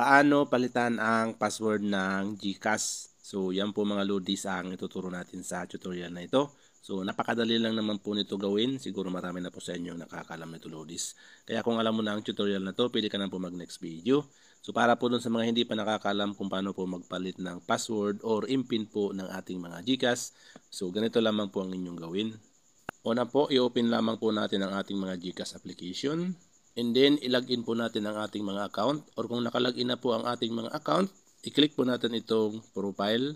Paano palitan ang password ng GCash? So yan po mga lodis ang ituturo natin sa tutorial na ito. So napakadali lang naman po nito gawin. Siguro marami na po sa inyo nakakalam nito lodis. Kaya kung alam mo na ang tutorial na to, pwede ka na po mag next video. So para po dun sa mga hindi pa nakakalam kung paano po magpalit ng password or impin po ng ating mga GCash. So ganito lamang po ang inyong gawin. Una po, i-open lamang po natin ang ating mga GCash application. And then, ilagin po natin ang ating mga account. Or kung nakalagin na po ang ating mga account, i-click po natin itong profile.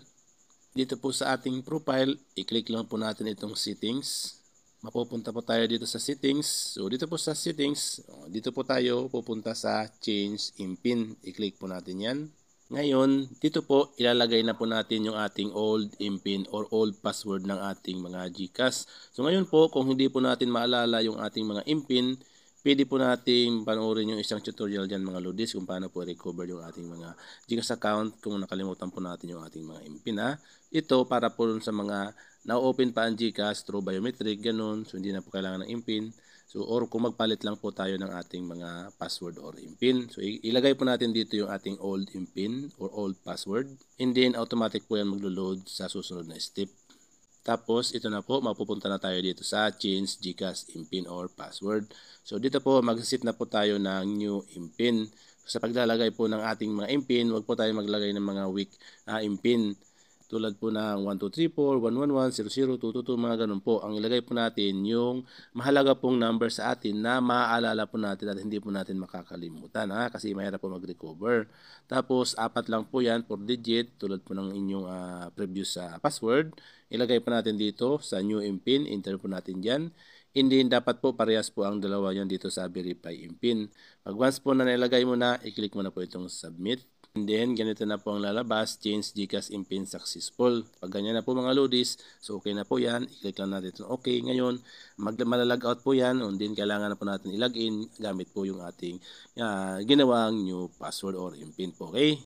Dito po sa ating profile, i-click lang po natin itong settings. Mapupunta po tayo dito sa settings. So, dito po sa settings, dito po tayo pupunta sa change impin. I-click po natin yan. Ngayon, dito po ilalagay na po natin yung ating old impin or old password ng ating mga GCash. So, ngayon po, kung hindi po natin maalala yung ating mga impin, pwede po natin panoorin yung isang tutorial dyan mga lodis kung paano po recover yung ating mga GCash account kung nakalimutan po natin yung ating mga impin. Ito para po sa mga na-open pa ang GCash through biometric, ganun. So hindi na po kailangan ng impin. So or kung magpalit lang po tayo ng ating mga password or impin. So ilagay po natin dito yung ating old impin or old password. And then automatic po yan maglo-load sa susunod na step. Tapos, ito na po, mapupunta na tayo dito sa change GCash impin or password. So, dito po, mag-set na po tayo ng new impin. Sa paglalagay po ng ating mga impin, huwag po tayo maglagay ng mga weak impin. Tulad po ng 1234, 111, 00, 222, mga ganun po. Ang ilagay po natin yung mahalaga pong number sa atin na maaalala po natin at hindi po natin makakalimutan. Kasi mahirap po mag-recover. Tapos, 4 lang po yan, 4 digit, tulad po ng inyong previous password. Ilagay po natin dito sa new impin, enter po natin dyan. Hindi dapat po parehas po ang dalawa yan dito sa verify impin. Pag once po na nilagay mo na, i-click mo na po itong submit. And then, ganito na po ang lalabas, change GCash impin successful. Pag ganyan na po mga lodis, so okay na po yan. I-click lang natin itong okay. Ngayon, malalag out po yan. And then, kailangan na po natin i-login gamit po yung ating ginawang new password or impin po. Okay?